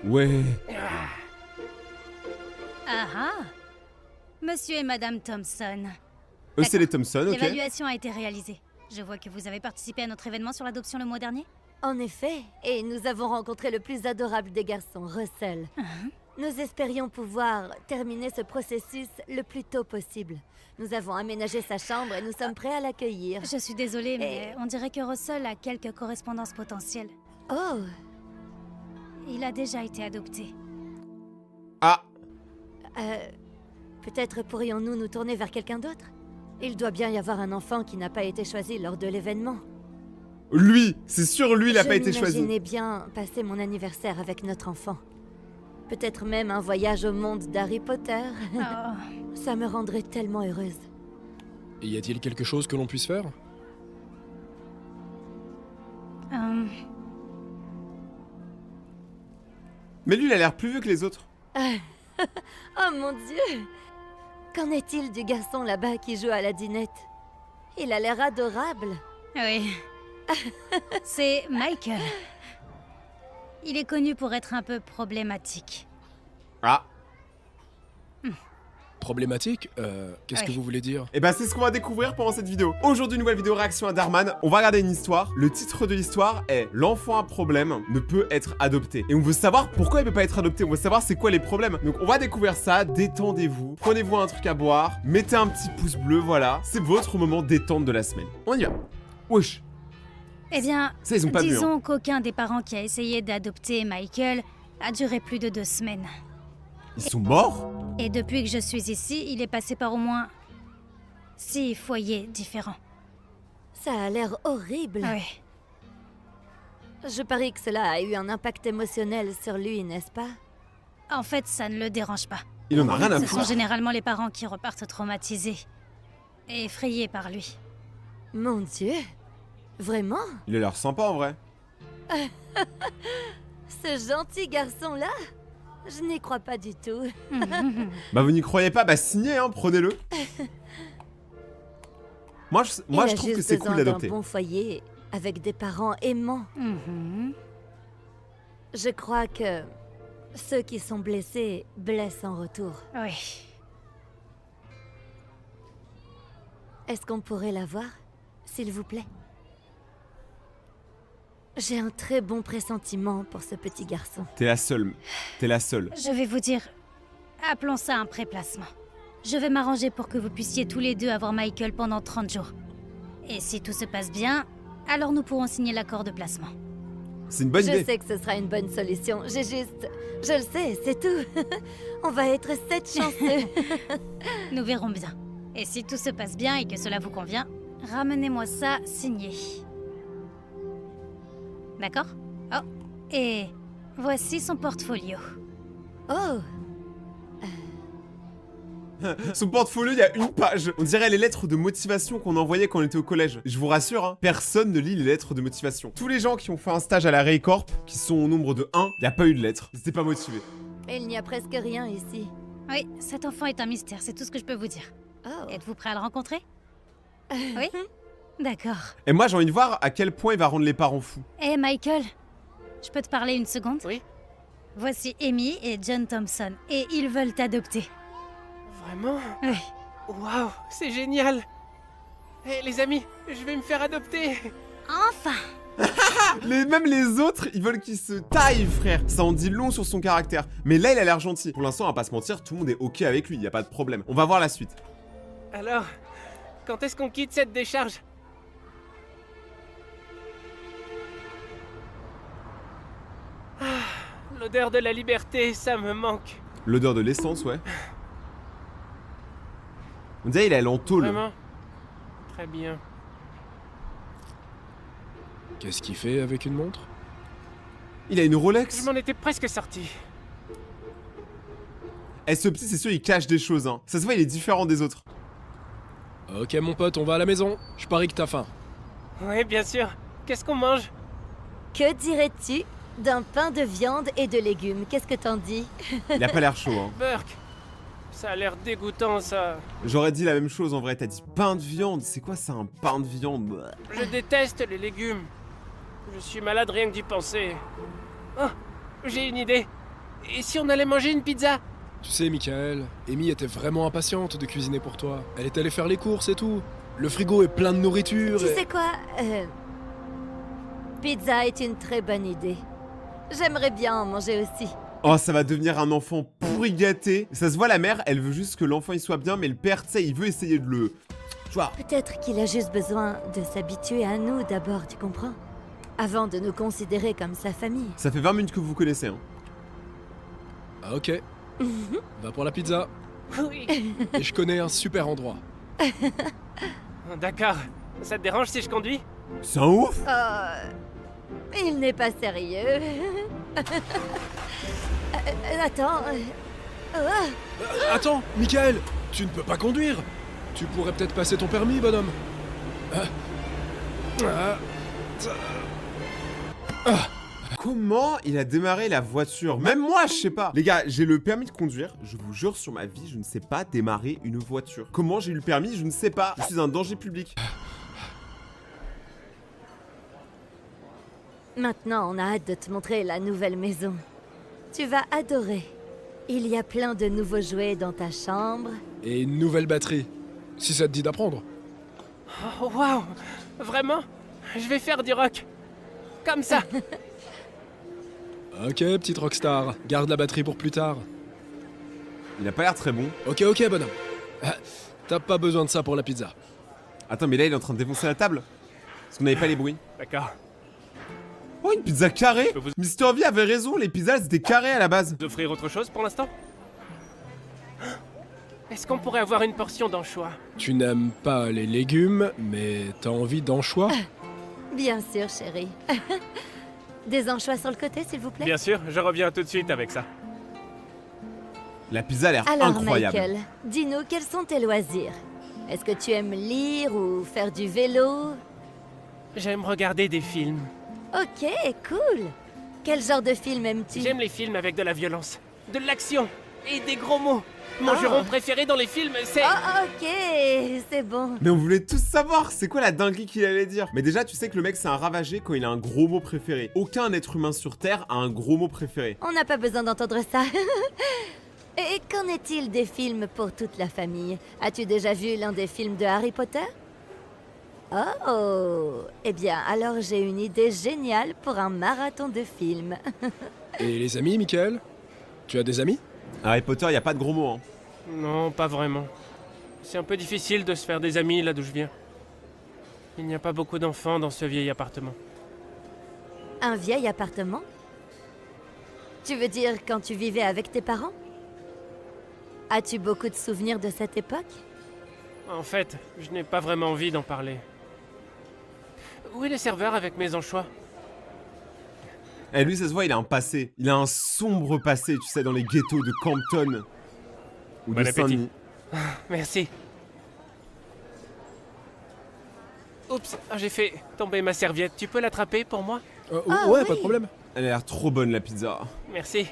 Ouais. Ah ah. Monsieur et Madame Thompson. Eux, c'est les Thompson, ok. L'évaluation a été réalisée. Je vois que vous avez participé à notre événement sur l'adoption le mois dernier. En effet, et nous avons rencontré le plus adorable des garçons, Russell. Nous espérions pouvoir terminer ce processus le plus tôt possible. Nous avons aménagé sa chambre et nous sommes prêts à l'accueillir. Je suis désolée, mais on dirait que Russell a quelques correspondances potentielles. Oh, Il a déjà été adopté. Ah, peut-être pourrions-nous nous tourner vers quelqu'un d'autre? Il doit bien y avoir un enfant qui n'a pas été choisi lors de l'événement. lui, c'est sûr, lui, il a pas été choisi. J'imaginais bien passer mon anniversaire avec notre enfant. Peut-être même un voyage au monde d'Harry Potter. Oh. Ça me rendrait tellement heureuse. Et y a-t-il quelque chose que l'on puisse faire? Mais lui, il a l'air plus vieux que les autres. Oh mon Dieu! Qu'en est-il du garçon là-bas qui joue à la dinette? Il a l'air adorable. Oui. C'est Michael. Il est connu pour être un peu problématique. Ah. Problématique? Qu'est-ce que Oui. vous voulez dire? Et bah c'est ce qu'on va découvrir pendant cette vidéo. Aujourd'hui, nouvelle vidéo réaction à Darman. On va regarder une histoire. Le titre de l'histoire est L'enfant à problème ne peut être adopté. Et on veut savoir pourquoi il peut pas être adopté. On veut savoir c'est quoi les problèmes. Donc on va découvrir ça. Détendez-vous. Prenez-vous un truc à boire. Mettez un petit pouce bleu, voilà. C'est votre moment détente de la semaine. On y va. Wesh. Eh bien, Ça, ils ont pas vu, hein. disons qu'aucun des parents qui a essayé d'adopter Michael a duré plus de 2 semaines. Ils sont morts? Et depuis que je suis ici, il est passé par au moins 6 foyers différents. Ça a l'air horrible. Oui. Je parie que cela a eu un impact émotionnel sur lui, n'est-ce pas? En fait, ça ne le dérange pas. Il en a rien à Ce sont foutre. généralement les parents qui repartent traumatisés et effrayés par lui. Mon Dieu! Vraiment? Il a l'air sympa en vrai. Ce gentil garçon-là? Je n'y crois pas du tout. Bah vous n'y croyez pas? Bah signez, hein, prenez-le. Moi je Il a trouve que juste c'est cool besoin d'un d'adopter. bon foyer avec des parents aimants. Mhm. Je crois que ceux qui sont blessés blessent en retour. Oui. Est-ce qu'on pourrait la voir, s'il vous plaît? J'ai un très bon pressentiment pour ce petit garçon. T'es la seule. T'es la seule. Je vais vous dire, appelons ça un préplacement. Je vais m'arranger pour que vous puissiez tous les deux avoir Michael pendant 30 jours. Et si tout se passe bien, alors nous pourrons signer l'accord de placement. C'est une bonne Je idée. sais que ce sera une bonne solution. J'ai juste... Je le sais, c'est tout. On va être 7 chanceux. Nous verrons bien. Et si tout se passe bien et que cela vous convient, ramenez-moi ça signé. D'accord? Oh, et voici son portfolio. Oh, Son portfolio, il y a une page. On dirait les lettres de motivation qu'on envoyait quand on était au collège. Je vous rassure, hein, personne ne lit les lettres de motivation. Tous les gens qui ont fait un stage à la Raycorp, qui sont au nombre de 1, il n'y a pas eu de lettres. Ils n'étaient pas motivés. il n'y a presque rien ici. Oui, cet enfant est un mystère, c'est tout ce que je peux vous dire. Oh, Êtes-vous prêt à le rencontrer? Oui? D'accord. Et moi, j'ai envie de voir à quel point il va rendre les parents fous. Hé Michael, je peux te parler une seconde? Oui? Voici Amy et John Thompson, et ils veulent t'adopter. Vraiment? Oui. Waouh, c'est génial! Hé les amis, je vais me faire adopter! Enfin! Même les autres, ils veulent qu'il se taille, frère. Ça en dit long sur son caractère. Mais là, il a l'air gentil. Pour l'instant, on va pas se mentir, tout le monde est ok avec lui, il y a pas de problème. On va voir la suite. Alors, quand est-ce qu'on quitte cette décharge? Ah, l'odeur de la liberté, ça me manque. L'odeur de l'essence, ouais. On dirait il a l'entôle. Vraiment? Très bien. Qu'est-ce qu'il fait avec une montre? Il a une Rolex. Je m'en étais presque sorti. Eh, ce petit, c'est sûr, il cache des choses, hein. Ça se voit, il est différent des autres. Ok mon pote, on va à la maison. Je parie que t'as faim. Oui, bien sûr. Qu'est-ce qu'on mange? que dirais-tu d'un pain de viande et de légumes? Qu'est-ce que t'en dis? Il a pas l'air chaud, hein. Burk. Ça a l'air dégoûtant, ça. J'aurais dit la même chose en vrai, t'as dit pain de viande. C'est quoi ça, un pain de viande? Bah. Je déteste les légumes. Je suis malade rien que d'y penser. Oh, j'ai une idée. Et si on allait manger une pizza? Tu sais, Michael, Amy était vraiment impatiente de cuisiner pour toi. Elle est allée faire les courses et tout. Le frigo est plein de nourriture. Tu sais quoi Pizza est une très bonne idée. J'aimerais bien en manger aussi. Oh, ça va devenir un enfant pourri gâté. Ça se voit, la mère, elle veut juste que l'enfant il soit bien, mais le père, tu sais, il veut essayer de le... Tu vois. Peut-être qu'il a juste besoin de s'habituer à nous d'abord, tu comprends? Avant de nous considérer comme sa famille. Ça fait 20 minutes que vous vous connaissez, hein. Ah, ok. Va pour la pizza. Oui. Et je connais un super endroit. D'accord. Ça te dérange si je conduis? C'est un ouf. Il n'est pas sérieux. Attends. Attends, Michael, tu ne peux pas conduire. Tu pourrais peut-être passer ton permis, bonhomme. Comment il a démarré la voiture? Même moi, je sais pas. Les gars, j'ai le permis de conduire. Je vous jure sur ma vie, je ne sais pas démarrer une voiture. Comment j'ai eu le permis? Je ne sais pas. Je suis un danger public. Maintenant, on a hâte de te montrer la nouvelle maison. Tu vas adorer. Il y a plein de nouveaux jouets dans ta chambre. Et une nouvelle batterie. Si ça te dit d'apprendre. Oh, waouh! Vraiment? Je vais faire du rock. Comme ça. Ok, petite rockstar. Garde la batterie pour plus tard. Il a pas l'air très bon. Ok, bonhomme. T'as pas besoin de ça pour la pizza. Attends, mais là, il est en train de défoncer la table. Parce qu'on n'avait pas les bruits. D'accord. Oh, une pizza carrée. peux vous- Mr. V avait raison, les pizzas, elles étaient carrées à la base. Vous offrir autre chose pour l'instant? Est-ce qu'on pourrait avoir une portion d'anchois? Tu n'aimes pas les légumes, mais t'as envie d'anchois? Bien sûr, chérie. Des anchois sur le côté, s'il vous plaît? Bien sûr, je reviens tout de suite avec ça. La pizza a l'air Alors, incroyable. Michael, dis-nous, quels sont tes loisirs? Est-ce que tu aimes lire ou faire du vélo? J'aime regarder des films. Ok, cool. Quel genre de film aimes-tu? J'aime les films avec de la violence, de l'action et des gros mots. Mon juron préféré dans les films, c'est... Oh, ok, c'est bon. Mais on voulait tous savoir, c'est quoi la dinguerie qu'il allait dire? Mais déjà, tu sais que le mec, c'est un ravagé quand il a un gros mot préféré. Aucun être humain sur Terre a un gros mot préféré. On n'a pas besoin d'entendre ça. Et qu'en est-il des films pour toute la famille? As-tu déjà vu l'un des films de Harry Potter? Oh, eh bien, alors j'ai une idée géniale pour un marathon de films. Et les amis, Michael? Tu as des amis? Harry Potter, y a pas de gros mots, hein. Non, pas vraiment. C'est un peu difficile de se faire des amis là d'où je viens. Il n'y a pas beaucoup d'enfants dans ce vieil appartement. Un vieil appartement? Tu veux dire quand tu vivais avec tes parents? As-tu beaucoup de souvenirs de cette époque? En fait, je n'ai pas vraiment envie d'en parler. Où est le serveur avec mes anchois? Eh, lui, ça se voit, il a un passé. Il a un sombre passé, tu sais, dans les ghettos de Campton. Ou Bon de appétit. Saint-Denis. Merci. Oups, j'ai fait tomber ma serviette. Tu peux l'attraper pour moi? Ah, Ouais, oui. pas de problème. Elle a l'air trop bonne, la pizza. Merci.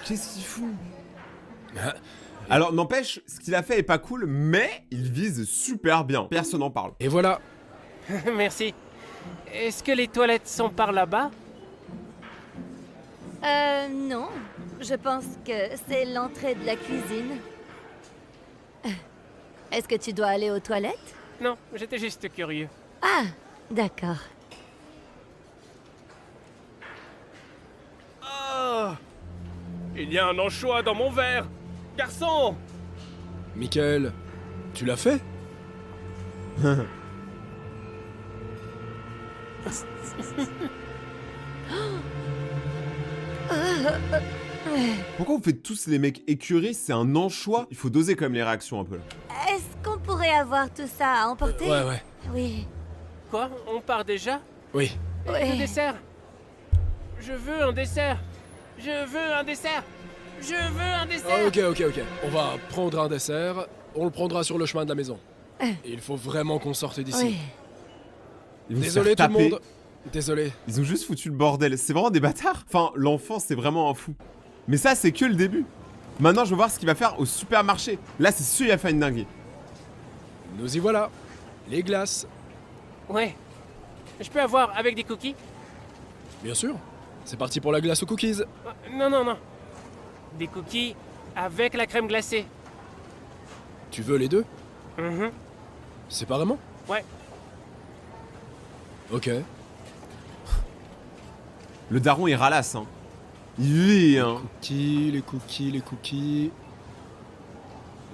Qu'est-ce qu'il fout? Alors, n'empêche, ce qu'il a fait est pas cool, mais il vise super bien. Personne n'en parle. Et voilà. Merci. Est-ce que les toilettes sont par là-bas? Non. Je pense que c'est l'entrée de la cuisine. Est-ce que tu dois aller aux toilettes? Non, j'étais juste curieux. Ah, d'accord. Oh! Il y a un anchois dans mon verre! Garçon! Michael, tu l'as fait? Pourquoi vous faites tous les mecs écurés? C'est un anchois. Il faut doser quand même les réactions un peu. Est-ce qu'on pourrait avoir tout ça à emporter? Ouais. Oui. Quoi? On part déjà? Oui. Le Ouais. dessert! Je veux un dessert! Je veux un dessert! Je veux un dessert! Ok. On va prendre un dessert. On le prendra sur le chemin de la maison. Il faut vraiment qu'on sorte d'ici. Oui. Ils vont se Désolé tout faire le taper. monde. Désolé. Ils ont juste foutu le bordel. C'est vraiment des bâtards. Enfin, l'enfant, c'est vraiment un fou. Mais ça, c'est que le début. Maintenant, je veux voir ce qu'il va faire au supermarché. Là, c'est sûr, il va faire une dinguerie. Nous y voilà. Les glaces. Ouais. Je peux avoir avec des cookies? Bien sûr. C'est parti pour la glace aux cookies. Non, non, non. Des cookies avec la crème glacée. Tu veux les deux? Mhm. Séparément? Ouais. Ok. Le daron, il ralasse, hein. Il est, hein. Cookies, les cookies, les cookies.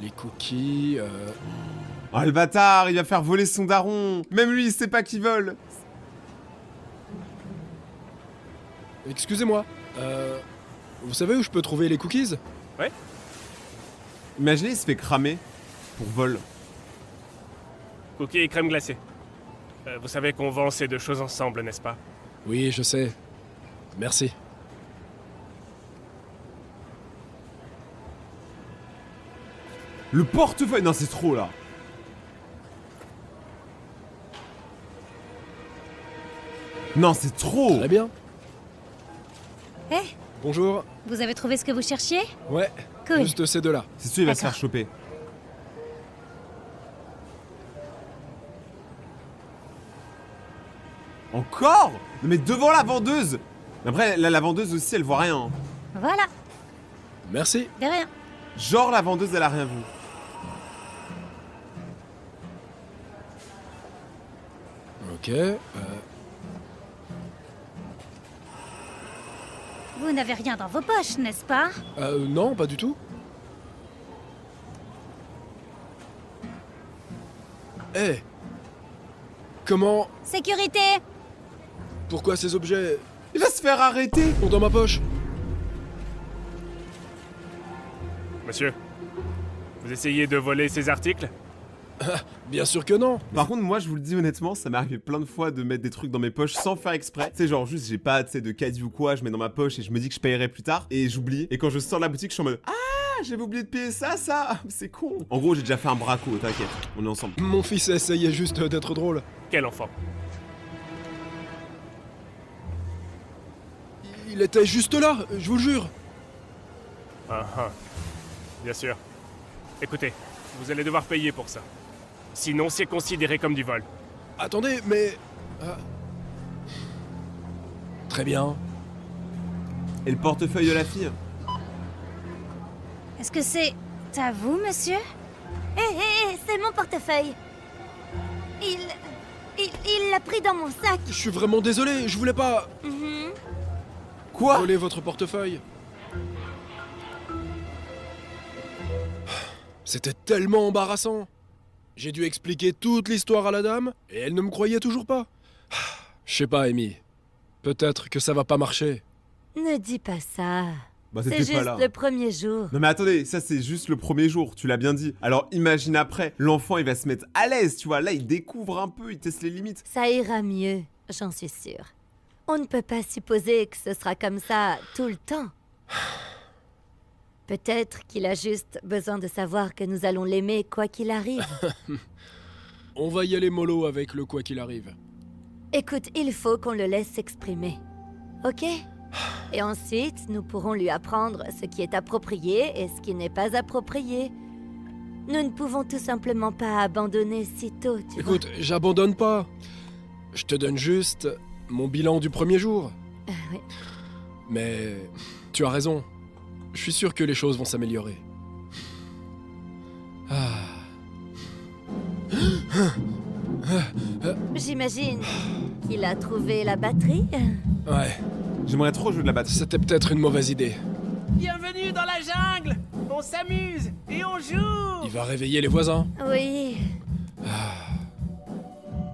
Les cookies, Oh, le bâtard, il va faire voler son daron. Même lui, il sait pas qui vole. Excusez-moi. Vous savez où je peux trouver les cookies? Imaginez, il se fait cramer pour vol. Cookies et crème glacée. Vous savez qu'on vend ces deux choses ensemble, n'est-ce pas? Oui, je sais. Merci. Le portefeuille. Non, c'est trop là. Non, c'est trop. Très bien. Eh, Bonjour. vous avez trouvé ce que vous cherchiez? Ouais, Cool. juste ces deux-là. C'est sûr, il va se D'accord. faire choper. Encore? Non, mais devant la vendeuse. Après, la vendeuse aussi, elle voit rien, hein. Voilà, Merci. de rien. Genre, la vendeuse, elle a rien vu. Ok. Vous n'avez rien dans vos poches, n'est-ce pas? Non, pas du tout. Eh. Comment... Sécurité! Pourquoi ces objets Il va se faire arrêter. sont dans ma poche? Monsieur, vous essayez de voler ces articles? Bien sûr que non. Par contre, moi, je vous le dis honnêtement, ça m'est arrivé plein de fois de mettre des trucs dans mes poches sans faire exprès. C'est genre juste, j'ai pas, tu sais, de caddie ou quoi, je mets dans ma poche et je me dis que je payerai plus tard. Et j'oublie. Et quand je sors de la boutique, je suis en mode ah, j'avais oublié de payer ça. C'est con. En gros, j'ai déjà fait un braco, t'inquiète. On est ensemble. Mon fils essayait juste d'être drôle. Quel enfant? Il était juste là, je vous le jure. Ah ah. Bien sûr. Écoutez, vous allez devoir payer pour ça. Sinon, c'est considéré comme du vol. Attendez, mais... Très bien. Et le portefeuille de la fille? Est-ce que c'est à vous, monsieur? C'est mon portefeuille. Il l'a pris dans mon sac. Je suis vraiment désolé, je voulais pas Mhm. Quoi? voler votre portefeuille. C'était tellement embarrassant. J'ai dû expliquer toute l'histoire à la dame, et elle ne me croyait toujours pas. Je sais pas, Amy. Peut-être que ça va pas marcher. Ne dis pas ça. Bah, C'est t'étais juste pas là. le premier jour. Non mais attendez, ça c'est juste le premier jour, tu l'as bien dit. Alors imagine après, l'enfant il va se mettre à l'aise, tu vois, là il découvre un peu, il teste les limites. Ça ira mieux, j'en suis sûre. On ne peut pas supposer que ce sera comme ça tout le temps. Peut-être qu'il a juste besoin de savoir que nous allons l'aimer quoi qu'il arrive. On va y aller mollo avec le quoi qu'il arrive. Écoute, il faut qu'on le laisse s'exprimer. Ok? Et ensuite, nous pourrons lui apprendre ce qui est approprié et ce qui n'est pas approprié. Nous ne pouvons tout simplement pas abandonner si tôt, tu vois. Écoute, j'abandonne pas. Je te donne juste mon bilan du premier jour. Oui. Mais tu as raison. Je suis sûr que les choses vont s'améliorer. Ah. J'imagine qu'il a trouvé la batterie. Ouais, J'aimerais trop jouer de la batterie. c'était peut-être une mauvaise idée. Bienvenue dans la jungle! On s'amuse et on joue! Il va réveiller les voisins. Oui.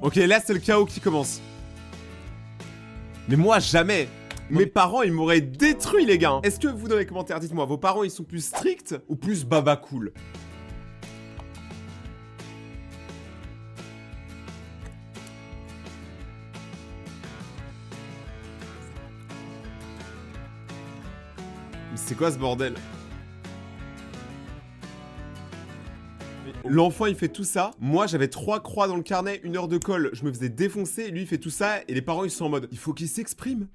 Ok, là c'est le chaos qui commence. Mais moi jamais. Mes parents ils m'auraient détruit les gars. Est-ce que vous dans les commentaires dites-moi, vos parents ils sont plus stricts ou plus baba cool? Mais c'est quoi ce bordel? L'enfant il fait tout ça, moi j'avais 3 croix dans le carnet, 1 heure de colle, je me faisais défoncer, lui il fait tout ça et les parents ils sont en mode il faut qu'il s'exprime.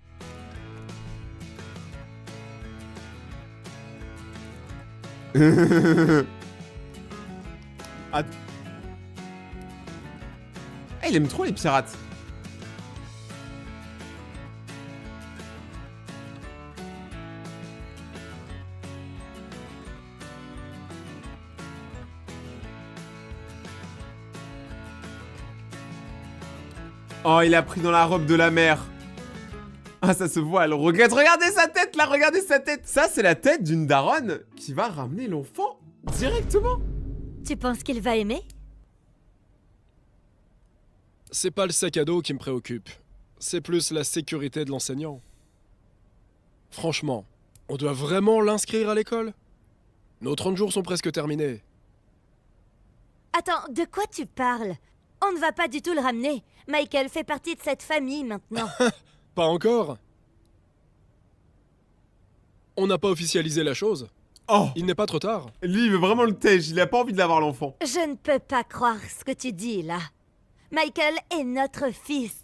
Ah. Ah, il aime trop les pirates. Oh, il a pris dans la robe de la mère. Ah, ça se voit, elle regrette. Regardez sa tête, là, regardez sa tête. Ça, c'est la tête d'une daronne qui va ramener l'enfant directement. Tu penses qu'il va aimer? C'est pas le sac à dos qui me préoccupe. C'est plus la sécurité de l'enseignant. Franchement, on doit vraiment l'inscrire à l'école? Nos 30 jours sont presque terminés. Attends, de quoi tu parles? On ne va pas du tout le ramener. Michael fait partie de cette famille maintenant. Pas encore? On n'a pas officialisé la chose. Oh, Il n'est pas trop tard. lui, il veut vraiment le tège. Il a pas envie de l'avoir, l'enfant. Je ne peux pas croire ce que tu dis là. Michael est notre fils.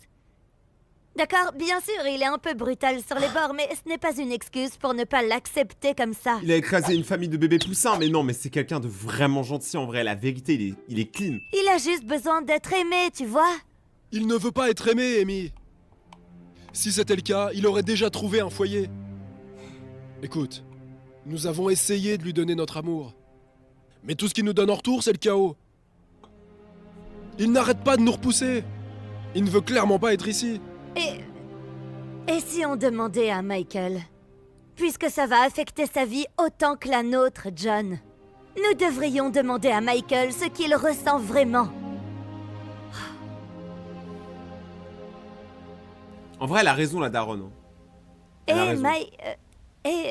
D'accord, bien sûr, il est un peu brutal sur les bords, mais ce n'est pas une excuse pour ne pas l'accepter comme ça. Il a écrasé une famille de bébés poussins, mais non, mais c'est quelqu'un de vraiment gentil en vrai. La vérité, il est clean. Il a juste besoin d'être aimé, tu vois? Il ne veut pas être aimé, Amy. Si c'était le cas, il aurait déjà trouvé un foyer. Écoute, nous avons essayé de lui donner notre amour. Mais tout ce qu'il nous donne en retour, c'est le chaos. Il n'arrête pas de nous repousser. Il ne veut clairement pas être ici. Et si on demandait à Michael? Puisque ça va affecter sa vie autant que la nôtre, John. Nous devrions demander à Michael ce qu'il ressent vraiment. En vrai, elle a raison, la daronne. hein. Elle a raison.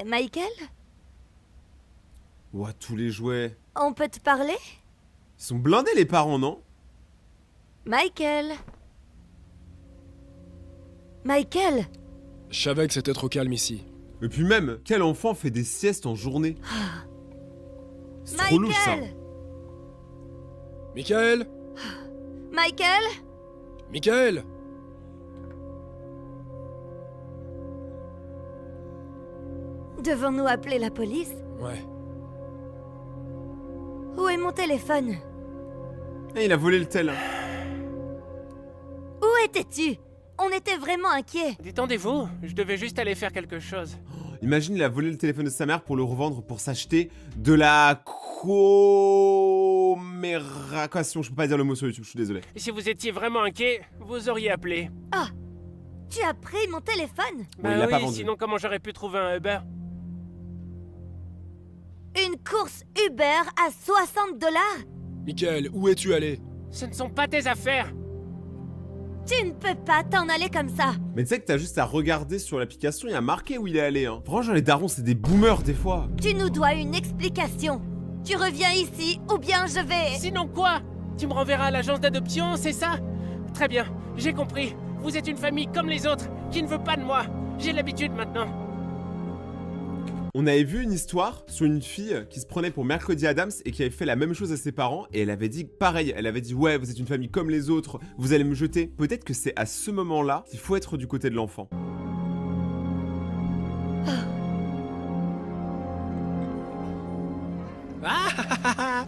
Michael? Ouah, tous les jouets. On peut te parler? Ils sont blindés, les parents, non? Michael? Michael? Je savais que c'était trop calme ici. Et puis même, quel enfant fait des siestes en journée? C'est trop louche, ça. Michael? Michael? Michael? Michael? Devons-nous appeler la police? Ouais. Où est mon téléphone? Eh, il a volé le tel. Où étais-tu? On était vraiment inquiets. Détendez-vous, je devais juste aller faire quelque chose. Imagine, il a volé le téléphone de sa mère pour le revendre pour s'acheter de la comération. Je peux pas dire le mot sur YouTube, je suis désolé. Et si vous étiez vraiment inquiet, vous auriez appelé. Tu as pris mon téléphone? Bon, il l'a pas oui, vendu. sinon comment j'aurais pu trouver un Uber? Une course Uber à 60 $? Michael, où es-tu allé? Ce ne sont pas tes affaires. Tu ne peux pas t'en aller comme ça. Mais tu sais que t'as juste à regarder sur l'application, il y a marqué où il est allé. Hein. Franchement, les darons, c'est des boomers des fois. Tu nous dois une explication. Tu reviens ici ou bien je vais... Sinon quoi? Tu me renverras à l'agence d'adoption, c'est ça? Très bien, j'ai compris. Vous êtes une famille comme les autres, qui ne veut pas de moi. J'ai l'habitude maintenant. On avait vu une histoire sur une fille qui se prenait pour Mercredi Adams et qui avait fait la même chose à ses parents et elle avait dit pareil, elle avait dit ouais vous êtes une famille comme les autres, vous allez me jeter. Peut-être que c'est à ce moment-là qu'il faut être du côté de l'enfant.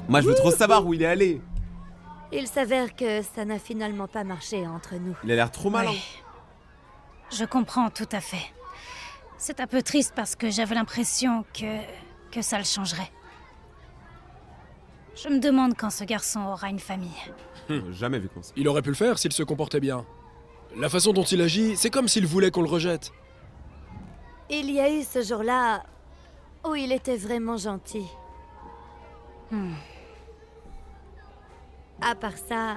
Moi je veux trop savoir où il est allé. Il s'avère que ça n'a finalement pas marché entre nous. Il a l'air trop malin. Oui. Je comprends tout à fait. C'est un peu triste parce que j'avais l'impression que ça le changerait. Je me demande quand ce garçon aura une famille. Jamais vu comme ça. Il aurait pu le faire s'il se comportait bien. La façon dont il agit, c'est comme s'il voulait qu'on le rejette. Il y a eu ce jour-là où il était vraiment gentil. À part ça,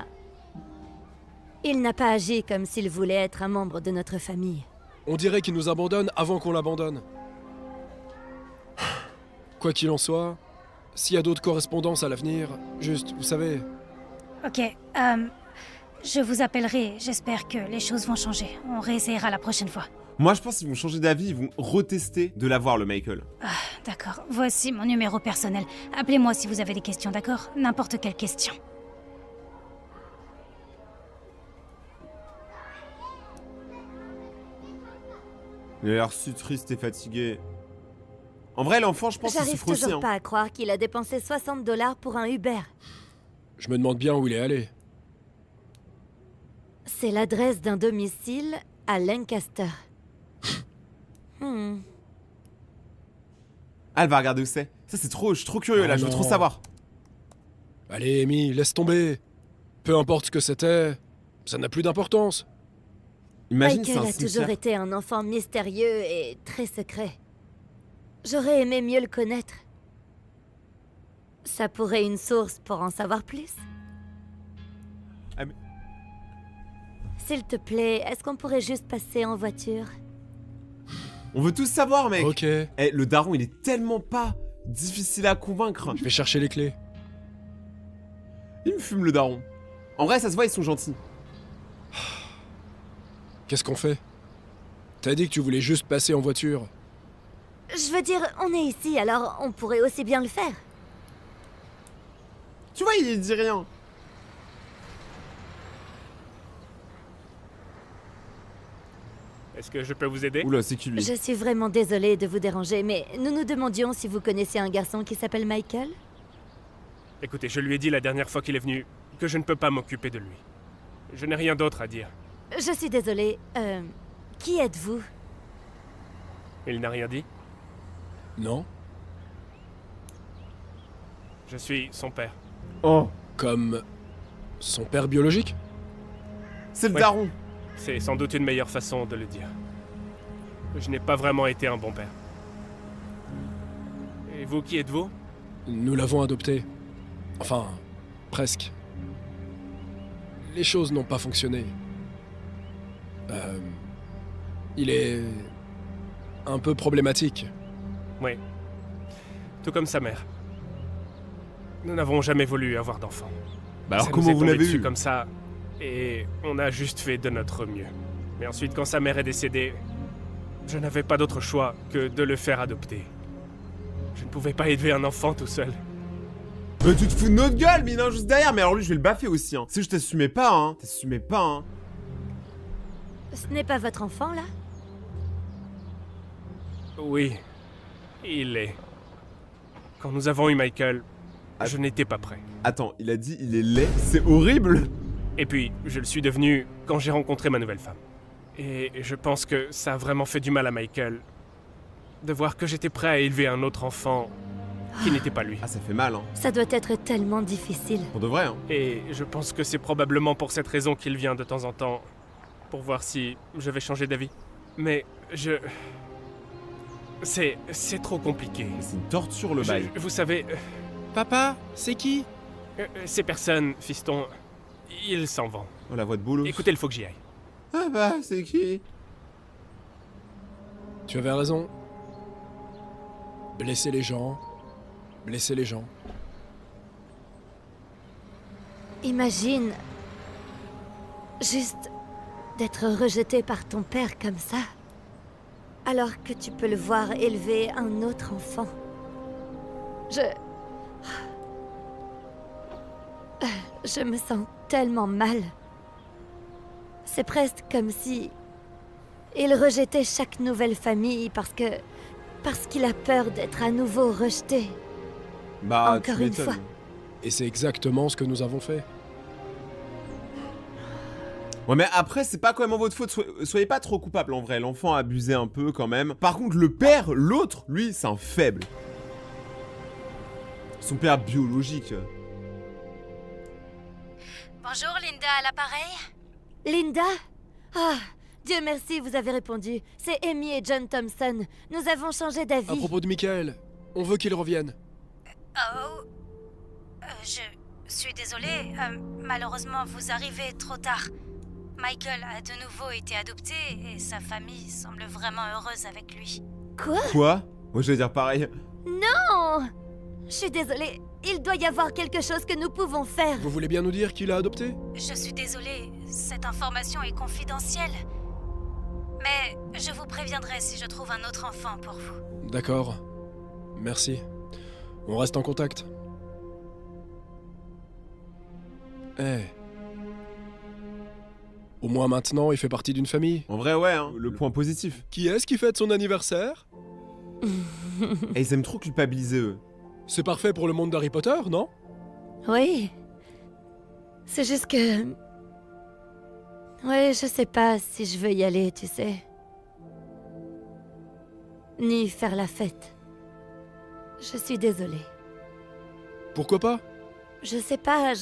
il n'a pas agi comme s'il voulait être un membre de notre famille. On dirait qu'il nous abandonne avant qu'on l'abandonne. Quoi qu'il en soit, s'il y a d'autres correspondances à l'avenir, juste, vous savez... Ok, je vous appellerai. J'espère que les choses vont changer. On réessayera la prochaine fois. Moi je pense qu'ils vont changer d'avis, ils vont retester de l'avoir le Michael. D'accord, voici mon numéro personnel. Appelez-moi si vous avez des questions, d'accord? N'importe quelle question. Il a l'air si triste et fatigué. En vrai l'enfant je pense qu'il J'arrive souffre aussi. toujours Hein. pas à croire qu'il a dépensé 60 $ pour un Uber. Je me demande bien où il est allé. C'est l'adresse d'un domicile à Lancaster. Ah elle va regarder où c'est. Ça c'est trop, je suis trop curieux là, Oh je veux non. trop savoir. Allez, Amy, laisse tomber. Peu importe ce que c'était, ça n'a plus d'importance. Imagine, c'est Michael un a toujours cimetière. été un enfant mystérieux et très secret. J'aurais aimé mieux le connaître. Ça pourrait une source pour en savoir plus. Ah, mais- S'il te plaît, est-ce qu'on pourrait juste passer en voiture? On veut tous savoir, mec. Ok, Eh, le daron, il est tellement pas difficile à convaincre. je vais chercher les clés. Il me fume, le daron. En vrai, ça se voit, ils sont gentils. Qu'est-ce qu'on fait? T'as dit que tu voulais juste passer en voiture. Je veux dire, on est ici, alors on pourrait aussi bien le faire. Tu vois, il dit rien. Est-ce que je peux vous aider? Oula, c'est qui lui? Je suis vraiment désolée de vous déranger, mais nous nous demandions si vous connaissez un garçon qui s'appelle Michael. Écoutez, je lui ai dit la dernière fois qu'il est venu que je ne peux pas m'occuper de lui. Je n'ai rien d'autre à dire. Je suis désolée. Qui êtes-vous? Il n'a rien dit. Non? Je suis son père. Oh, Comme son père biologique? c'est le Ouais. daron. C'est sans doute une meilleure façon de le dire. Je n'ai pas vraiment été un bon père. Et vous, qui êtes-vous? Nous l'avons adopté. Enfin, presque. Les choses n'ont pas fonctionné. Il est un peu problématique. Oui. Tout comme sa mère. Nous n'avons jamais voulu avoir d'enfant. Bah alors Ça comment nous est vous tombé l'avez dessus eu? comme ça, et on a juste fait de notre mieux. Mais ensuite, quand sa mère est décédée, je n'avais pas d'autre choix que de le faire adopter. Je ne pouvais pas élever un enfant tout seul. Tu te fous de notre gueule, mais il est juste derrière. Mais alors lui, je vais le baffer aussi, hein. C'est juste t'assumais pas, hein. T'assumais pas, hein. Ce n'est pas votre enfant, là? Oui, il est. Quand nous avons eu Michael, Ah. je n'étais pas prêt. Attends, il a dit il est laid. C'est horrible. Et puis, je le suis devenu quand j'ai rencontré ma nouvelle femme. Et je pense que ça a vraiment fait du mal à Michael de voir que j'étais prêt à élever un autre enfant qui n'était pas lui. Ah, ça fait mal, hein. Ça doit être tellement difficile. Pour de vrai, hein. Et je pense que c'est probablement pour cette raison qu'il vient de temps en temps, pour voir si je vais changer d'avis. Mais c'est trop compliqué. C'est une torture, le bail. Vous savez, Papa, c'est qui? ces personnes, fiston, ils s'en vont. Oh, la voix de boulot. Écoutez, il faut que j'y aille. Ah bah, c'est qui? Tu avais raison. Blesser les gens. Blesser les gens. Imagine juste d'être rejeté par ton père comme ça, alors que tu peux le voir élever un autre enfant. Je me sens tellement mal. C'est presque comme si il rejetait chaque nouvelle famille parce qu'il a peur d'être à nouveau rejeté. Bah, Encore tu une m'étonnes. fois. Et c'est exactement ce que nous avons fait. Ouais, mais après, c'est pas quand même votre faute. Soyez pas trop coupable en vrai. L'enfant a abusé un peu quand même. Par contre, le père, l'autre, lui, c'est un faible. Son père biologique. Bonjour Linda à l'appareil. Linda? Ah, Dieu merci, vous avez répondu. C'est Amy et John Thompson. Nous avons changé À d'avis. propos de Michael, on veut qu'il revienne. Oh. Je suis désolée. Malheureusement, vous arrivez trop tard. Michael a de nouveau été adopté et sa famille semble vraiment heureuse avec lui. Quoi? Quoi? Moi, je vais dire pareil. Non! Je suis désolée. Il doit y avoir quelque chose que nous pouvons faire. Vous voulez bien nous dire qui l'a adopté? Je suis désolée, cette information est confidentielle. Mais je vous préviendrai si je trouve un autre enfant pour vous. D'accord. Merci. On reste en contact. Eh. Au moins maintenant, il fait partie d'une famille. En vrai, ouais, hein. Le point positif. Qui est-ce qui fête son anniversaire? Et ils aiment trop culpabiliser, eux. C'est parfait pour le monde d'Harry Potter, non? Oui. C'est juste que... Ouais, je sais pas si je veux y aller, tu sais. Ni faire la fête. Je suis désolée. Pourquoi pas? Je sais pas,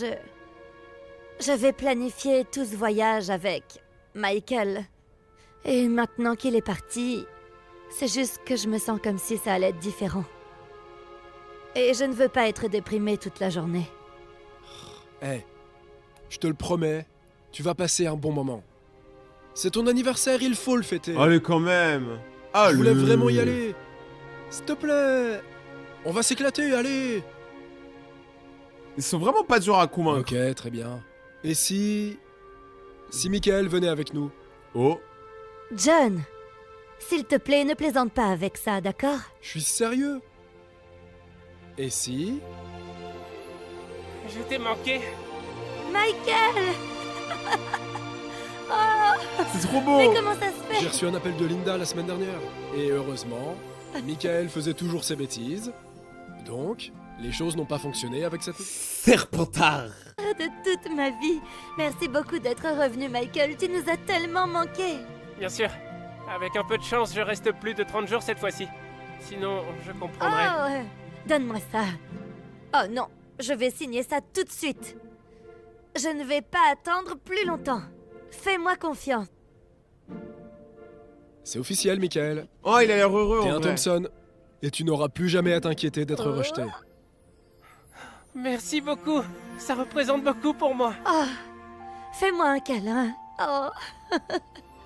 j'avais planifié tout ce voyage avec Michael. Et maintenant qu'il est parti, c'est juste que je me sens comme si ça allait être différent. Et je ne veux pas être déprimée toute la journée. Eh, je te le promets, tu vas passer un bon moment. C'est ton anniversaire, il faut le fêter. Allez, quand même. Je voulais Allez. vraiment y aller. S'il te plaît. On va s'éclater, allez. Ils sont vraiment pas durs à convaincre. Ok, très bien. Et si... Si Michael venait avec nous? Oh. John, s'il te plaît, ne plaisante pas avec ça, d'accord? Je suis sérieux. Et si... Je t'ai manqué. Michael! Oh, C'est trop beau. mais comment ça se fait? J'ai reçu un appel de Linda la semaine dernière. Et heureusement, Michael faisait toujours ses bêtises. Donc, les choses n'ont pas fonctionné avec cette... Serpentard. De toute ma vie. Merci beaucoup d'être revenu, Michael. Tu nous as tellement manqué. Bien sûr. Avec un peu de chance, je reste plus de 30 jours cette fois-ci. Sinon, je comprendrais. Oh, donne-moi ça. Oh non, je vais signer ça tout de suite. Je ne vais pas attendre plus longtemps. Fais-moi confiance. C'est officiel, Michael. Oh, il a l'air heureux T'es en un vrai. Thompson. Et tu n'auras plus jamais à t'inquiéter d'être rejeté. Merci beaucoup. Ça représente beaucoup pour moi. Oh, fais-moi un câlin. Oh,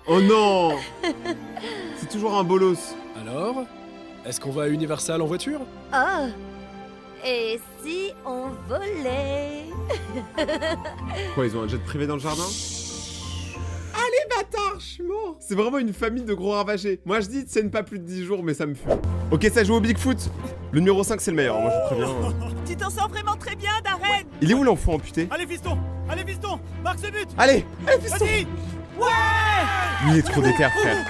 Oh non. C'est toujours un bolos. Alors, est-ce qu'on va à Universal en voiture? oh. Et si on volait? Quoi, ils ont un jet privé dans le jardin? Allez, bâtard, je suis mort. C'est vraiment une famille de gros ravagés. Moi, je dis, tiennent pas plus de 10 jours, mais ça me fuit. Ok, ça joue au Bigfoot. Le numéro 5, c'est le meilleur. Moi, je vous préviens. Tu t'en sors vraiment très bien, Darren. Il est où l'enfant amputé? Allez fiston, marque ce but. Allez, allez, fiston. Vas-y. Lui, il est trop déter, frère.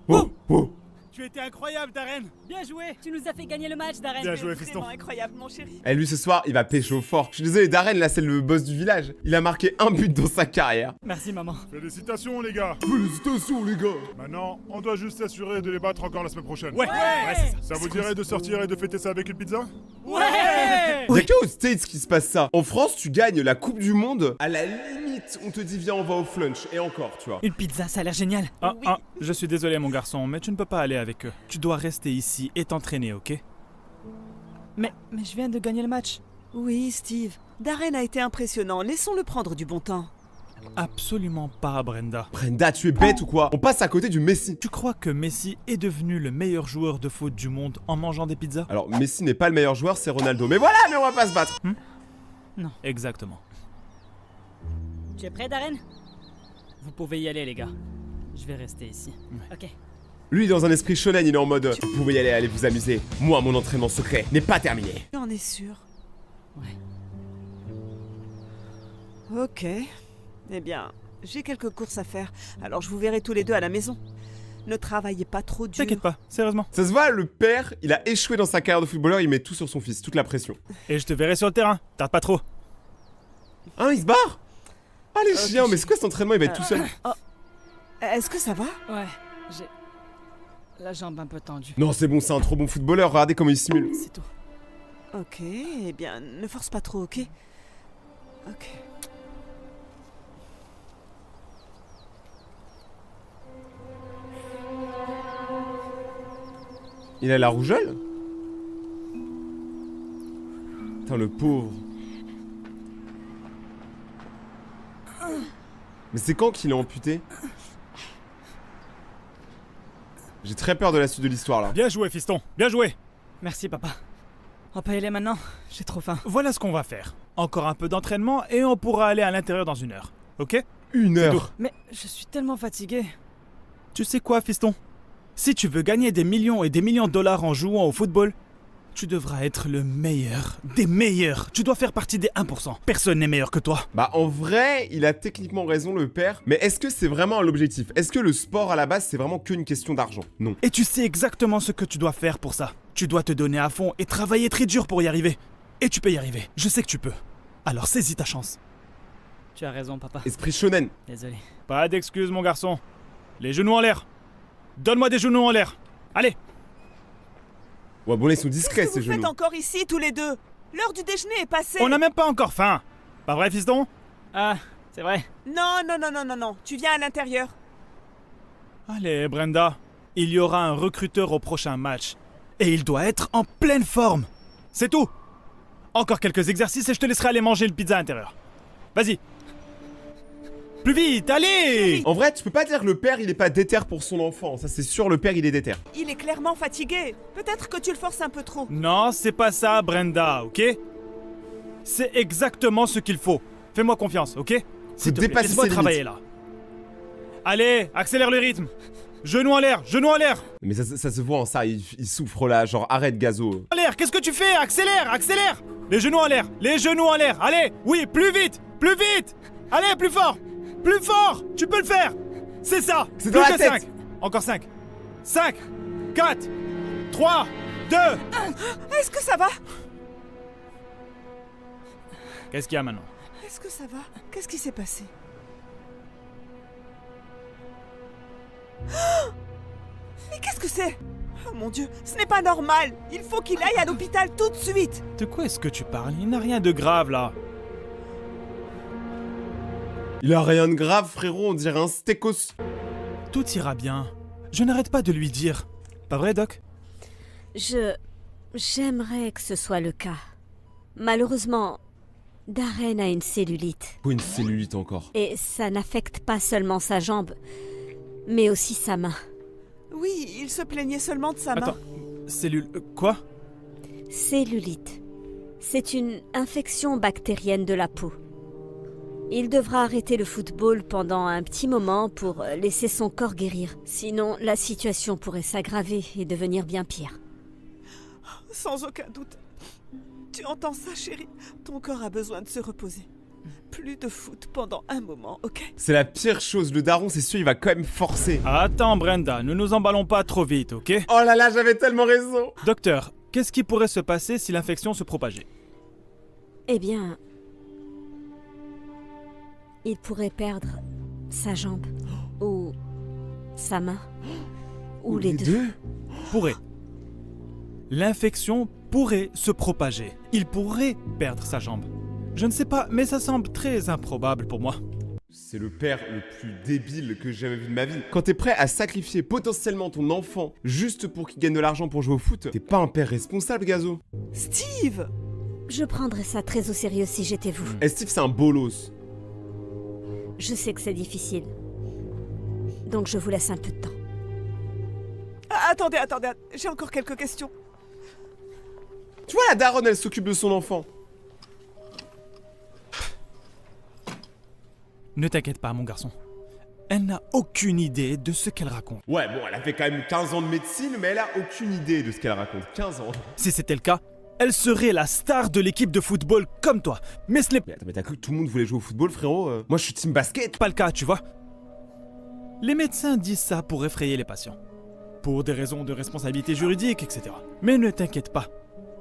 Oh, oh. Tu étais incroyable, Darren. Bien joué, tu nous as fait gagner le match, Darren. Bien joué, fiston. Vraiment incroyable, mon chéri. Eh, lui, ce soir, il va pécho fort. Je suis désolé, Darren, là, c'est le boss du village. Il a marqué un but dans sa carrière. Merci, maman. Félicitations, les gars. Félicitations, les gars. Maintenant, on doit juste s'assurer de les battre encore la semaine prochaine. Ouais, c'est ça. Ça vous dirait de sortir et de fêter ça avec une pizza? Ouais. Y'a qu'aux States qui se passe ça. En France, tu gagnes la Coupe du Monde. À la limite, on te dit viens, on va au flunch. Et encore, tu vois. Une pizza, ça a l'air génial. Je suis désolé mon garçon, mais tu ne peux pas aller avec eux. Tu dois rester ici et t'entraîner, ok? Mais je viens de gagner le match. Oui, Steve. Darren a été impressionnant. Laissons-le prendre du bon temps. Absolument pas, Brenda. Brenda, tu es bête ou quoi? On passe à côté du Messi. Tu crois que Messi est devenu le meilleur joueur de foot du monde en mangeant des pizzas? Alors, Messi n'est pas le meilleur joueur, c'est Ronaldo. Mais voilà, mais on va pas se battre. Exactement. Tu es prêt, Darren? Vous pouvez y aller, les gars. Je vais rester ici. Ok. Lui, dans un esprit shonen, il est en mode vous pouvez y aller, allez vous amuser. Moi, mon entraînement secret n'est pas terminé. Tu en es sûr? Ouais. Ok. Eh bien, j'ai quelques courses à faire. Alors je vous verrai tous les deux à la maison. Ne travaillez pas trop dur. T'inquiète pas, sérieusement. Ça se voit, le père, il a échoué dans sa carrière de footballeur, il met tout sur son fils, toute la pression. Et je te verrai sur le terrain, tarde pas trop. Hein, il se barre? Ah, les Ok, chiens, mais c'est quoi cet entraînement? Il va être tout seul. Est-ce que ça va? Ouais, j'ai la jambe un peu tendue. Non, c'est bon, c'est un trop bon footballeur, regardez comment il simule. C'est tout. Ok, eh bien, ne force pas trop, ok? Ok. Il a la rougeole? Putain, le pauvre. Mais c'est quand qu'il est amputé? J'ai très peur de la suite de l'histoire là. Bien joué, fiston, bien joué. Merci, papa. On peut y aller maintenant? J'ai trop faim. Voilà ce qu'on va faire. Encore un peu d'entraînement et on pourra aller à l'intérieur dans 1 heure, ok? 1 heure. Mais je suis tellement fatigué. Tu sais quoi, fiston? Si tu veux gagner des millions et des millions de dollars en jouant au football, tu devras être le meilleur des meilleurs. Tu dois faire partie des 1%. Personne n'est meilleur que toi. Bah en vrai, il a techniquement raison le père, mais est-ce que c'est vraiment l'objectif? Est-ce que le sport à la base c'est vraiment qu'une question d'argent? Non. Et tu sais exactement ce que tu dois faire pour ça. Tu dois te donner à fond et travailler très dur pour y arriver. Et tu peux y arriver. Je sais que tu peux. Alors saisis ta chance. Tu as raison, papa. Esprit shonen. Désolé. Pas d'excuses, mon garçon. Les genoux en l'air. Donne-moi des genoux en l'air. Allez. Ouais bon là ils sont discrets Qu'est-ce que ces vous faites genoux. encore ici, tous les deux? L'heure du déjeuner est passée. On n'a même pas encore faim. Pas vrai, fiston? Ah, C'est vrai. Non, non, non, non, non, non. Tu viens à l'intérieur. Allez, Brenda. Il y aura un recruteur au prochain match. Et il doit être en pleine forme. C'est tout. Encore quelques exercices et je te laisserai aller manger une pizza à l'intérieur. Vas-y. Plus vite, allez! En vrai, tu peux pas dire que le père il est pas déter pour son enfant. Ça, c'est sûr, le père il est déter. Il est clairement fatigué. Peut-être que tu le forces un peu trop. Non, c'est pas ça, Brenda, ok? C'est exactement ce qu'il faut. Fais-moi confiance, ok? S'il te plaît, dépasser laisse-moi ses travailler limites. là. Allez, accélère le rythme. Genoux en l'air, genoux en l'air. Mais ça se voit en ça, il souffre là, genre arrête Gazo. En l'air, qu'est-ce que tu fais? Accélère, accélère. Les genoux en l'air, les genoux en l'air. Allez, oui, plus vite, plus vite. Allez, plus fort, plus fort. Tu peux le faire. C'est ça. C'est Plus dans la que tête. 5. Encore 5. 5, 4, 3, 2. Est-ce que ça va? Qu'est-ce qu'il y a maintenant? Est-ce que ça va? Qu'est-ce qui s'est passé? Mais qu'est-ce que c'est? Oh mon Dieu, ce n'est pas normal. Il faut qu'il aille à l'hôpital tout de suite. De quoi est-ce que tu parles? Il n'a rien de grave là. Il a rien de grave, frérot, on dirait un stécos. Tout ira bien. Je n'arrête pas de lui dire. Pas vrai, Doc? J'aimerais que ce soit le cas. Malheureusement, Darren a une cellulite. Pour une cellulite encore. Et ça n'affecte pas seulement sa jambe, mais aussi sa main. Oui, il se plaignait seulement de sa main. Attends, cellule... quoi? Cellulite. C'est une infection bactérienne de la peau. Il devra arrêter le football pendant un petit moment pour laisser son corps guérir. Sinon, la situation pourrait s'aggraver et devenir bien pire. Sans aucun doute. Tu entends ça, chérie? Ton corps a besoin de se reposer. Plus de foot pendant un moment, ok? C'est la pire chose, le daron c'est sûr il va quand même forcer. Attends, Brenda, ne nous emballons pas trop vite, ok? Oh là là, j'avais tellement raison. Docteur, qu'est-ce qui pourrait se passer si l'infection se propageait? Eh bien, il pourrait perdre sa jambe, ou sa main, ou les deux. Pourrait. L'infection pourrait se propager. Il pourrait perdre sa jambe. Je ne sais pas, mais ça semble très improbable pour moi. C'est le père le plus débile que j'ai jamais vu de ma vie. Quand t'es prêt à sacrifier potentiellement ton enfant juste pour qu'il gagne de l'argent pour jouer au foot, t'es pas un père responsable, Gazo. Steve! Je prendrais ça très au sérieux si j'étais vous. Et Steve c'est un bolos. Je sais que c'est difficile. Donc je vous laisse un peu de temps. Ah, attendez, j'ai encore quelques questions. Tu vois la daronne elle s'occupe de son enfant. Ne t'inquiète pas, mon garçon. Elle n'a aucune idée de ce qu'elle raconte. Ouais bon, elle a fait quand même 15 ans de médecine mais elle a aucune idée de ce qu'elle raconte. 15 ans. Si c'était le cas, elle serait la star de l'équipe de football comme toi. Mais ce n'est Mais attends, mais t'as cru que tout le monde voulait jouer au football, frérot? Moi je suis team basket. pas le cas, tu vois. Les médecins disent ça pour effrayer les patients. Pour des raisons de responsabilité juridique, etc. Mais ne t'inquiète pas.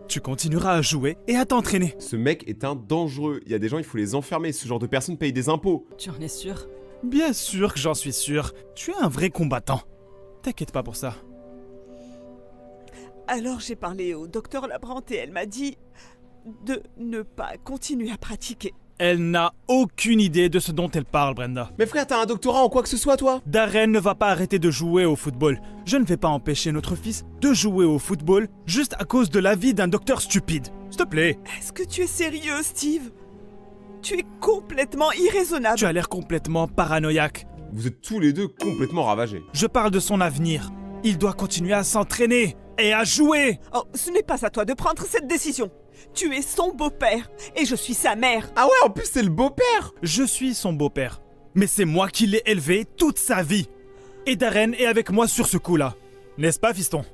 Tu continueras à jouer et à t'entraîner. Ce mec est un dangereux. Il y a des gens, il faut les enfermer. Ce genre de personnes payent des impôts. Tu en es sûr? Bien sûr que j'en suis sûr. Tu es un vrai combattant. T'inquiète pas pour ça. Alors j'ai parlé au docteur Labrante et elle m'a dit de ne pas continuer à pratiquer. Elle n'a aucune idée de ce dont elle parle, Brenda. Mais frère, t'as un doctorat en quoi que ce soit, toi? Darren ne va pas arrêter de jouer au football. Je ne vais pas empêcher notre fils de jouer au football juste à cause de l'avis d'un docteur stupide. S'il te plaît. Est-ce que tu es sérieux, Steve? Tu es complètement irraisonnable. Tu as l'air complètement paranoïaque. Vous êtes tous les deux complètement ravagés. Je parle de son avenir. Il doit continuer à s'entraîner et à jouer. Oh, ce n'est pas à toi de prendre cette décision. Tu es son beau-père et je suis sa mère. Ah ouais, en plus c'est le beau-père. Je suis son beau-père. Mais c'est moi qui l'ai élevé toute sa vie. Et Darren est avec moi sur ce coup-là. N'est-ce pas, fiston?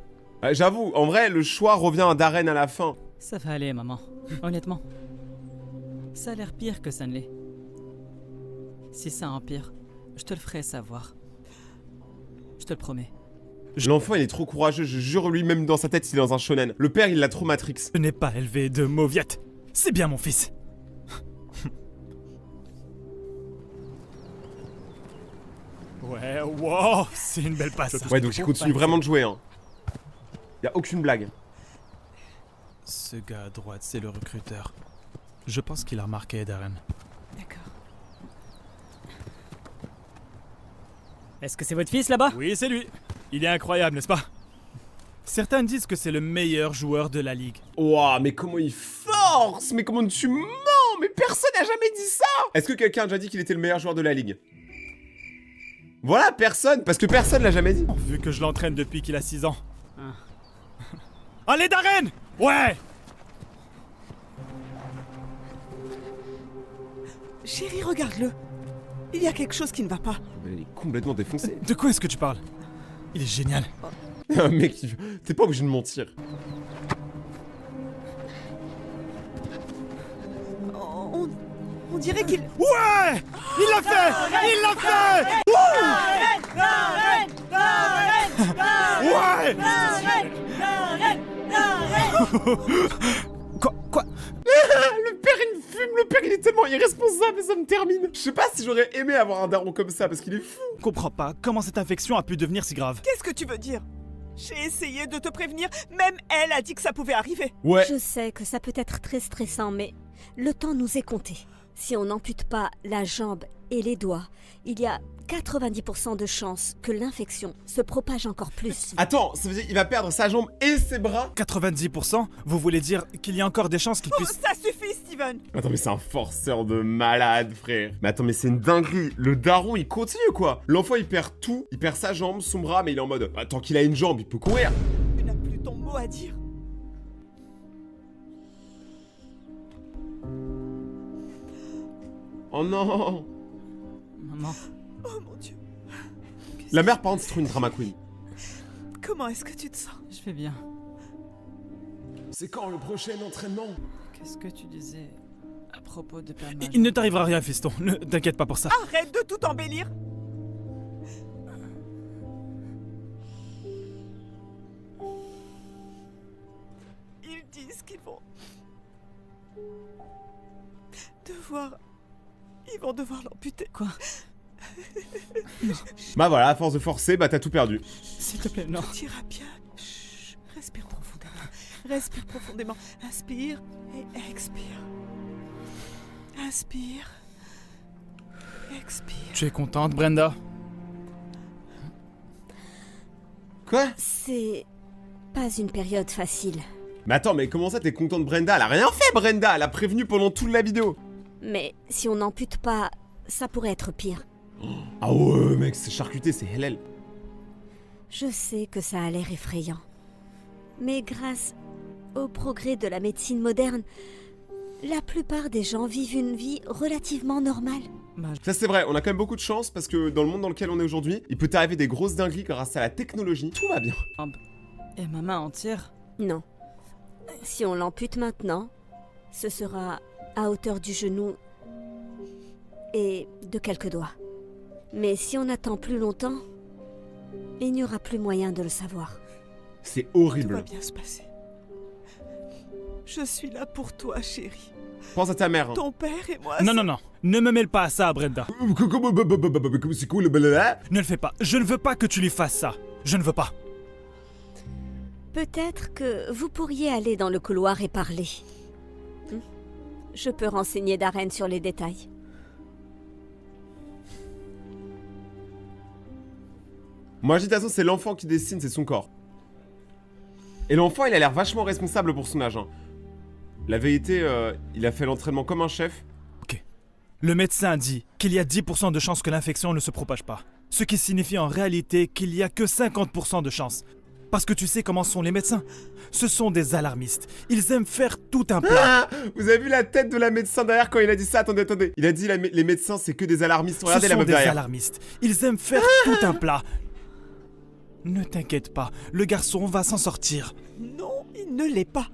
J'avoue, en vrai, le choix revient à Darren à la fin. Ça va aller, maman. Honnêtement. Ça a l'air pire que ça ne l'est. Si ça empire, je te le ferai savoir. Je te le promets. L'enfant il est trop courageux, je jure lui-même dans sa tête il est dans un shonen. Le père il l'a trop Matrix. Je n'ai pas élevé de mauviette. C'est bien mon fils. Ouais, wow, c'est une belle passe. Ouais donc il continue vraiment de jouer hein. Y'a aucune blague. Ce gars à droite, c'est le recruteur. Je pense qu'il a remarqué Darren. D'accord. Est-ce que c'est votre fils là-bas? Oui, c'est lui. Il est incroyable, n'est-ce pas? Certains disent que c'est le meilleur joueur de la ligue. Ouah, mais comment il force? Mais comment tu mens? Mais personne n'a jamais dit ça! Est-ce que quelqu'un a déjà dit qu'il était le meilleur joueur de la ligue? Voilà, personne, parce que personne l'a jamais dit. Vu que je l'entraîne depuis qu'il a 6 ans. Allez, Darren! Ouais! Chérie, regarde-le. Il y a quelque chose qui ne va pas. Il est complètement défoncé. De quoi est-ce que tu parles? Il est génial. Mec, t'es pas obligé de mentir. On dirait qu'il... Ouais! Il l'a fait! Il l'a fait! Ouais! Quoi? Le père il fume, le père il est tellement irresponsable et ça me termine. Je sais pas si j'aurais aimé avoir un daron comme ça parce qu'il est fou. Je comprends pas comment cette infection a pu devenir si grave. Qu'est-ce que tu veux dire? J'ai essayé de te prévenir, même elle a dit que ça pouvait arriver. Ouais. Je sais que ça peut être très stressant, mais le temps nous est compté. Si on n'ampute pas la jambe et les doigts, il y a 90% de chances que l'infection se propage encore plus. Attends, ça veut dire qu'il va perdre sa jambe et ses bras? 90%? Vous voulez dire qu'il y a encore des chances qu'il Oh, puisse... ça suffit, Steven. Attends, mais c'est un forceur de malade, frère. Mais attends, mais c'est une dinguerie. Le daron, il continue, quoi. L'enfant, il perd tout. Il perd sa jambe, son bras, mais il est en mode... Bah, tant qu'il a une jambe, il peut courir. Tu n'as plus ton mot à dire. Oh non. Maman, Oh mon Dieu. La mère, par contre, c'est trop une drama queen. Comment est-ce que tu te sens? je vais bien. C'est quand le prochain entraînement? Qu'est-ce que tu disais à propos de perdre ma Il ne t'arrivera rien, fiston. Ne t'inquiète pas pour ça. Arrête de tout embellir. Ils disent qu'ils vont Ils vont devoir l'amputer. Quoi? Bah voilà, à force de forcer, bah t'as tout perdu. S'il te plaît, non. Tout ira bien. Chut, respire profondément. Respire profondément. Inspire et expire. Inspire. Expire. Tu es contente, Brenda? Quoi? C'est pas une période facile. Mais attends, mais comment ça t'es contente, Brenda? Elle a rien fait, Brenda! Elle a prévenu pendant toute la vidéo! Mais si on n'ampute pas, ça pourrait être pire. Ah ouais, mec, c'est charcuté, c'est hellel. Je sais que ça a l'air effrayant. Mais grâce au progrès de la médecine moderne, la plupart des gens vivent une vie relativement normale. Ça c'est vrai, on a quand même beaucoup de chance parce que dans le monde dans lequel on est aujourd'hui, il peut t'arriver des grosses dingueries grâce à la technologie. Tout va bien. Et ma main entière? Non. Si on l'ampute maintenant, ce sera à hauteur du genou et de quelques doigts. Mais si on attend plus longtemps, il n'y aura plus moyen de le savoir. C'est Tout va horrible. bien se passer. Je suis là pour toi, chérie. Pense à ta mère. Hein. Ton père et moi... Non, non, non. Ne me mêle pas à ça, Brenda. C'est cool le blablabla. Ne le fais pas. Je ne veux pas que tu lui fasses ça. Je ne veux pas. Peut-être que vous pourriez aller dans le couloir et parler. Je peux renseigner Darren sur les détails. Moi, je dis de toute façon, c'est l'enfant qui dessine, c'est son corps. Et l'enfant, il a l'air vachement responsable pour son âge. Hein. La vérité, il a fait l'entraînement comme un chef. Ok. Le médecin dit qu'il y a 10% de chances que l'infection ne se propage pas. Ce qui signifie en réalité qu'il n'y a que 50% de chances. Parce que tu sais comment sont les médecins. Ce sont des alarmistes. Ils aiment faire tout un plat. Ah, vous avez vu la tête de la médecin derrière quand il a dit ça? Attendez, attendez. Il a dit les médecins, c'est que des alarmistes. Regardez Ce la sont meuf des derrière. alarmistes. Ils aiment faire tout un plat. Ne t'inquiète pas, le garçon va s'en sortir. Non, il ne l'est pas.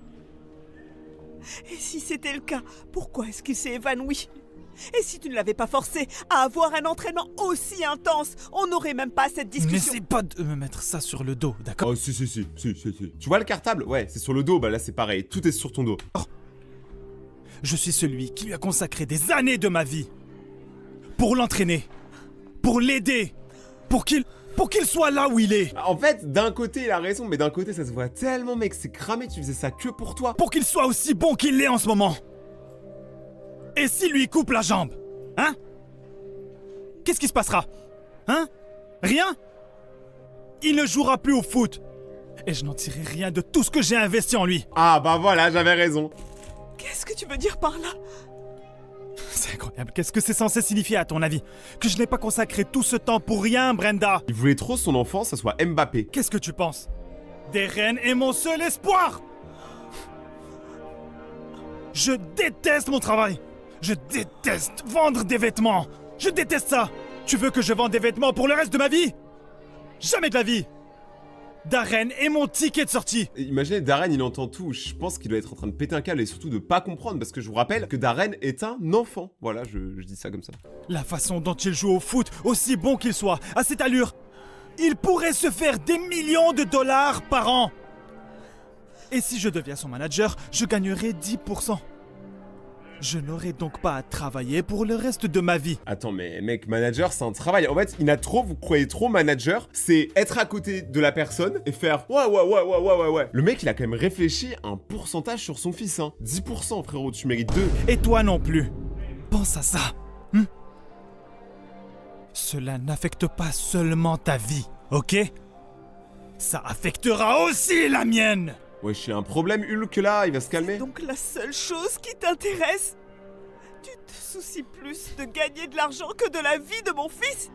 Et si c'était le cas, pourquoi est-ce qu'il s'est évanoui? Et si tu ne l'avais pas forcé à avoir un entraînement aussi intense, on n'aurait même pas cette discussion. N'essaie pas de me mettre ça sur le dos, d'accord? Oh, si. Tu vois le cartable? Ouais, c'est sur le dos. Bah là, c'est pareil. Tout est sur ton dos. Je suis celui qui lui a consacré des années de ma vie. Pour l'entraîner. Pour l'aider. Pour qu'il soit là où il est. En fait, d'un côté, il a raison, mais d'un côté, ça se voit tellement, mec. C'est cramé, tu faisais ça que pour toi. Pour qu'il soit aussi bon qu'il l'est en ce moment. Et s'il lui coupe la jambe? Hein? Qu'est-ce qui se passera? Hein? Rien? Il ne jouera plus au foot. Et je n'en tirerai rien de tout ce que j'ai investi en lui. Ah bah voilà, j'avais raison. Qu'est-ce que tu veux dire par là? C'est incroyable. Qu'est-ce que c'est censé signifier à ton avis? Que je n'ai pas consacré tout ce temps pour rien, Brenda? Il voulait trop son enfant, ça soit Mbappé. Qu'est-ce que tu penses? Darren est mon seul espoir! Je déteste mon travail! Je déteste vendre des vêtements! Je déteste ça! Tu veux que je vende des vêtements pour le reste de ma vie? Jamais de la vie! Darren est mon ticket de sortie! Et imaginez, Darren, il entend tout. Je pense qu'il doit être en train de péter un câble et surtout de pas comprendre parce que je vous rappelle que Darren est un enfant. Voilà, je dis ça comme ça. La façon dont il joue au foot, aussi bon qu'il soit, à cette allure, il pourrait se faire des millions de dollars par an! Et si je deviens son manager, je gagnerai 10%. Je n'aurai donc pas à travailler pour le reste de ma vie. Attends, mais mec, manager, c'est un travail. En fait, il a trop, vous croyez trop manager, c'est être à côté de la personne et faire ouais. Le mec, il a quand même réfléchi à un pourcentage sur son fils, hein. 10%, frérot, tu mérites 2. Et toi non plus. Pense à ça. Cela n'affecte pas seulement ta vie, ok? Ça affectera aussi la mienne! Wesh, il y a un problème, Hulk, là, il va se calmer. Donc la seule chose qui t'intéresse? Tu te soucies plus de gagner de l'argent que de la vie de mon fils?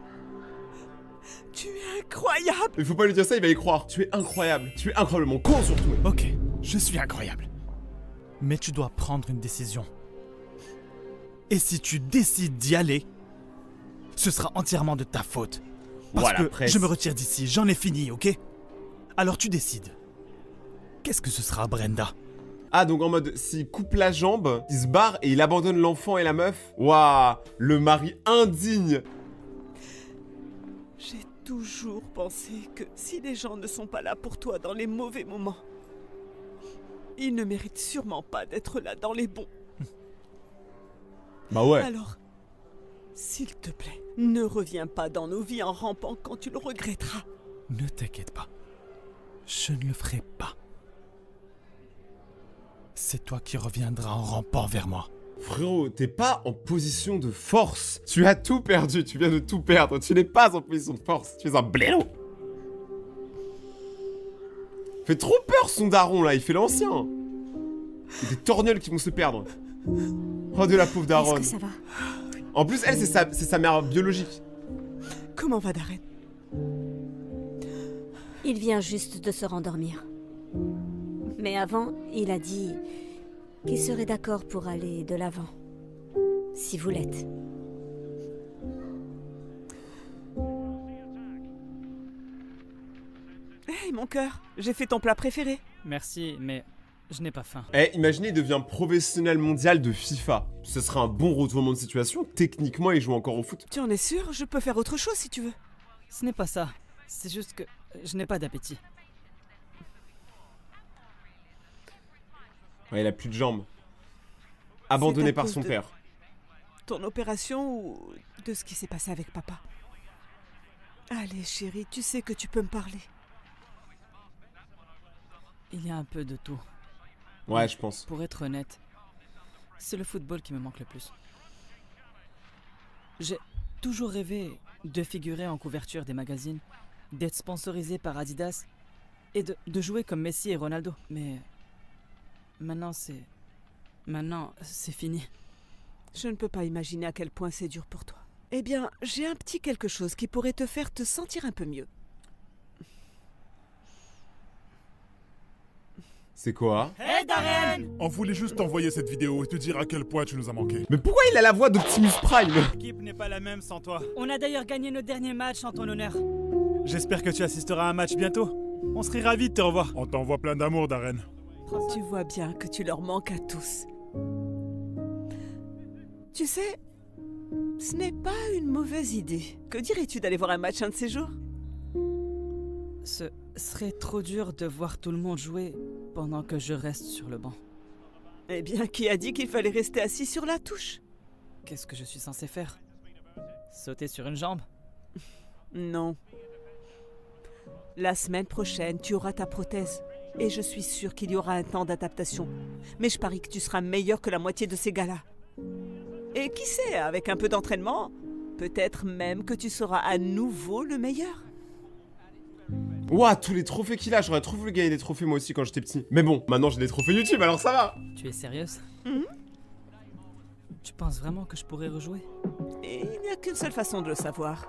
Tu es incroyable! Il faut pas lui dire ça, il va y croire. Tu es incroyable. Tu es incroyablement con, surtout. Ok, je suis incroyable. Mais tu dois prendre une décision. Et si tu décides d'y aller, ce sera entièrement de ta faute. Parce Voilà, que presse. je me retire d'ici, j'en ai fini, ok? Alors tu décides. Qu'est-ce que ce sera, Brenda? Ah, donc en mode, s'il coupe la jambe, il se barre et il abandonne l'enfant et la meuf. Waouh, le mari indigne. J'ai toujours pensé que si les gens ne sont pas là pour toi dans les mauvais moments, ils ne méritent sûrement pas d'être là dans les bons. Bah ouais. Alors, s'il te plaît, ne reviens pas dans nos vies en rampant quand tu le regretteras. Ne t'inquiète pas. Je ne le ferai pas. C'est toi qui reviendras en rampant vers moi. Frérot, t'es pas en position de force. Tu as tout perdu, tu viens de tout perdre. Tu n'es pas en position de force. Tu es un blaireau. Fait trop peur son daron là, il fait l'ancien. Il y a des torgnoles qui vont se perdre. Oh de la pauvre daronne. Est-ce que ça va? En plus, elle, c'est sa mère biologique. Comment va Darren? Il vient juste de se rendormir. Mais avant, il a dit qu'il serait d'accord pour aller de l'avant. Si vous l'êtes. Hey mon cœur, j'ai fait ton plat préféré. Merci, mais je n'ai pas faim. Eh, imaginez, il devient professionnel mondial de FIFA. Ce serait un bon retournement de situation. Techniquement, il joue encore au foot. Tu en es sûr? Je peux faire autre chose si tu veux. Ce n'est pas ça. C'est juste que je n'ai pas d'appétit. Ouais, il a plus de jambes. Abandonné C'est à par cause son de- père. Ton opération ou de ce qui s'est passé avec papa? Allez chérie, tu sais que tu peux me parler. Il y a un peu de tout. Ouais, je pense. Pour être honnête, c'est le football qui me manque le plus. J'ai toujours rêvé de figurer en couverture des magazines, d'être sponsorisé par Adidas et de jouer comme Messi et Ronaldo. Mais maintenant c'est fini. Je ne peux pas imaginer à quel point c'est dur pour toi. Eh bien, j'ai un petit quelque chose qui pourrait te faire te sentir un peu mieux. C'est quoi? Hey Darren! On voulait juste t'envoyer cette vidéo et te dire à quel point tu nous as manqué. Mais pourquoi il a la voix d'Optimus Prime? L'équipe n'est pas la même sans toi. On a d'ailleurs gagné notre dernier match en ton honneur. J'espère que tu assisteras à un match bientôt. On serait ravis de te revoir. On t'envoie plein d'amour, Darren. Tu vois bien que tu leur manques à tous. Tu sais, ce n'est pas une mauvaise idée. Que dirais-tu d'aller voir un match un de ces jours? Ce serait trop dur de voir tout le monde jouer pendant que je reste sur le banc. Eh bien, qui a dit qu'il fallait rester assis sur la touche? Qu'est-ce que je suis censé faire? Sauter sur une jambe? Non. La semaine prochaine, tu auras ta prothèse. Et je suis sûre qu'il y aura un temps d'adaptation. Mais je parie que tu seras meilleur que la moitié de ces gars-là. Et qui sait, avec un peu d'entraînement, Peut-être même que tu seras à nouveau le meilleur. Ouah, tous les trophées qu'il a, j'aurais trop voulu gagner des trophées moi aussi quand j'étais petit. Mais bon, maintenant j'ai des trophées YouTube, alors ça va. Tu es sérieuse? Mhm. Tu penses vraiment que je pourrais rejouer? Et il n'y a qu'une seule façon de le savoir.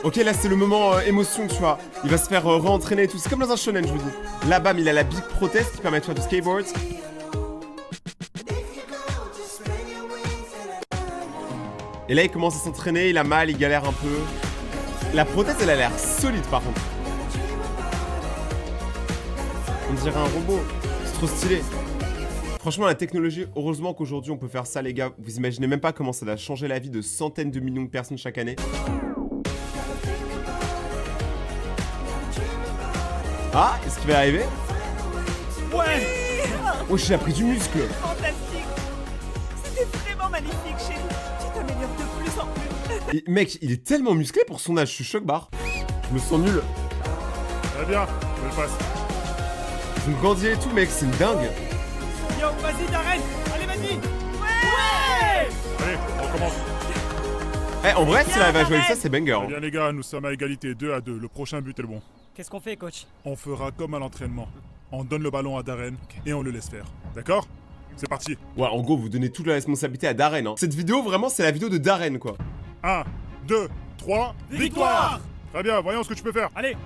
Ok, là c'est le moment émotion, tu vois. Il va se faire re-entraîner et tout. C'est comme dans un shonen, je vous dis. Là, bam, il a la big prothèse qui permet de faire du skateboard. Et là, il commence à s'entraîner, il a mal, il galère un peu. La prothèse, elle a l'air solide par contre. On dirait un robot. C'est trop stylé. Franchement, la technologie, heureusement qu'aujourd'hui on peut faire ça, les gars. Vous imaginez même pas comment ça va changer la vie de centaines de millions de personnes chaque année. Ah, est-ce qu'il va y arriver? Ouais. Oh, j'ai appris du muscle. Fantastique. C'était vraiment magnifique, chérie. Tu t'améliores de plus en plus. Et, mec, il est tellement musclé pour son âge, je suis choc barre. Je me sens nul. Très bien, je le passe. Vous me gandiez et tout, mec, c'est une dingue. Yo, vas-y, Darren! Allez, vas-y! Allez, on recommence. Eh, en vrai, si elle va jouer avec ça, c'est banger. Très Hein. bien les gars, nous sommes à égalité 2-2. Le prochain but est le bon. Qu'est-ce qu'on fait, coach? On fera comme à l'entraînement. On donne le ballon à Darren et on le laisse faire. D'accord? C'est parti. Ouais, en gros, vous donnez toute la responsabilité à Darren. Hein. Cette vidéo, vraiment, c'est la vidéo de Darren, quoi. 1, 2, 3, victoire! Très bien, voyons ce que tu peux faire. Allez!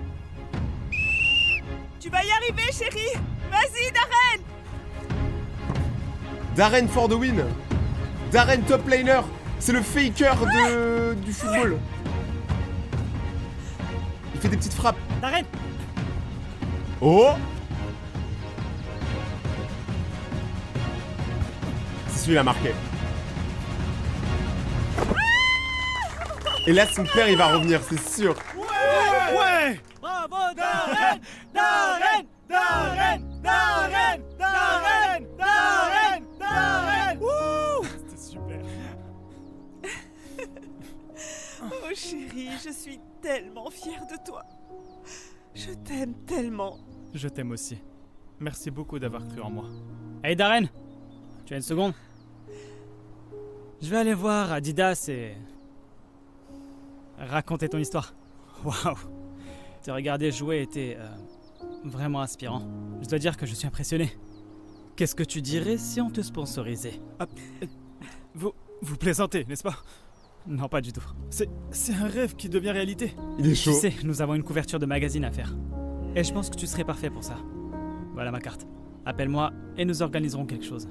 Tu vas y arriver, chérie. Vas-y, Darren. Darren for the win. Darren top laner. C'est le faker du football. Il fait des petites frappes. Darren! Oh! C'est celui-là marqué. Et là, son père, il va revenir, c'est sûr. Ouais! Bravo, Darren! Darren! Darren! Darren! Darren! Darren! Darren! C'était super. Oh chérie, je suis tellement fière de toi. Je t'aime tellement. Je t'aime aussi. Merci beaucoup d'avoir cru en moi. Hey, Darren! Tu as une seconde? Je vais aller voir Adidas et... raconter ton histoire. Waouh! Te regarder jouer était vraiment inspirant. Je dois dire que je suis impressionné. Qu'est-ce que tu dirais si on te sponsorisait? Vous plaisantez, n'est-ce pas? Non, pas du tout. C'est un rêve qui devient réalité. Il est Tu chaud. sais, nous avons une couverture de magazine à faire. Et je pense que tu serais parfait pour ça. Voilà ma carte. Appelle-moi et nous organiserons quelque chose.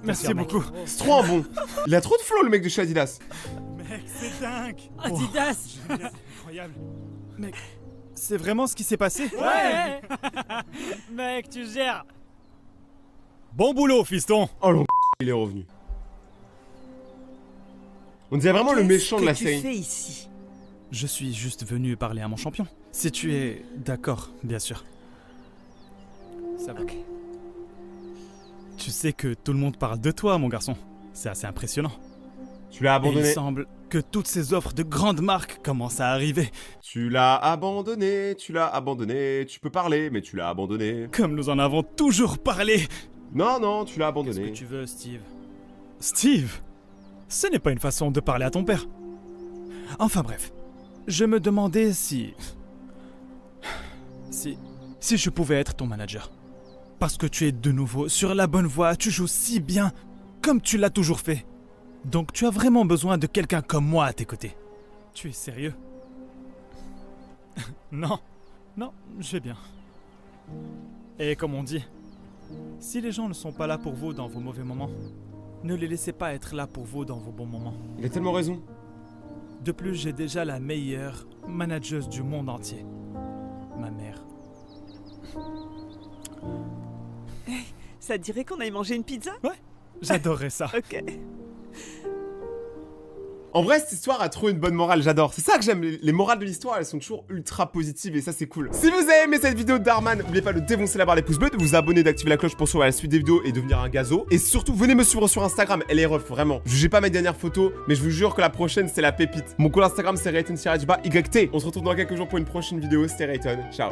Merci sûr, mec. beaucoup. C'est trop un bon. Il a trop de flow, le mec de chez Adidas. Mec, c'est dingue. Adidas! Génial, incroyable. Mec, c'est vraiment ce qui s'est passé? Ouais! Mec, tu gères! Bon boulot, fiston. Oh, l'en il est revenu. On dirait vraiment le méchant de la Qu'est-ce que tu série. fais ici? Je suis juste venu parler à mon champion. Si tu es d'accord, bien sûr. Ça va. Ok. Tu sais que tout le monde parle de toi, mon garçon. C'est assez impressionnant. Tu l'as Et abandonné. il semble que toutes ces offres de grandes marques commencent à arriver. Tu l'as abandonné, tu l'as abandonné. Tu peux parler, mais tu l'as abandonné. Comme nous en avons toujours parlé. Non, non, tu l'as Qu'est-ce abandonné. que tu veux, Steve? Steve? Ce n'est pas une façon de parler à ton père. Enfin bref. Je me demandais si je pouvais être ton manager. Parce que tu es de nouveau sur la bonne voie, tu joues si bien, comme tu l'as toujours fait. Donc tu as vraiment besoin de quelqu'un comme moi à tes côtés. Tu es sérieux? Non, je vais bien. Et comme on dit, si les gens ne sont pas là pour vous dans vos mauvais moments, ne les laissez pas être là pour vous dans vos bons moments. Il a tellement raison. De plus, j'ai déjà la meilleure manageuse du monde entier. Ma mère. Ça te dirait qu'on aille manger une pizza? J'adorerais ça. Ok. En vrai, cette histoire a trop une bonne morale, j'adore. C'est ça que j'aime, les morales de l'histoire, elles sont toujours ultra positives et ça c'est cool. Si vous avez aimé cette vidéo de Darman, n'oubliez pas de défoncer la barre des pouces bleus, de vous abonner, d'activer la cloche pour suivre la suite des vidéos et devenir un gazo. Et surtout, venez me suivre sur Instagram, elle est ref, vraiment. Jugez pas mes dernières photos, mais je vous jure que la prochaine c'est la pépite. Mon compte Instagram c'est Rayton_YT. On se retrouve dans quelques jours pour une prochaine vidéo, c'était Rayton. Ciao.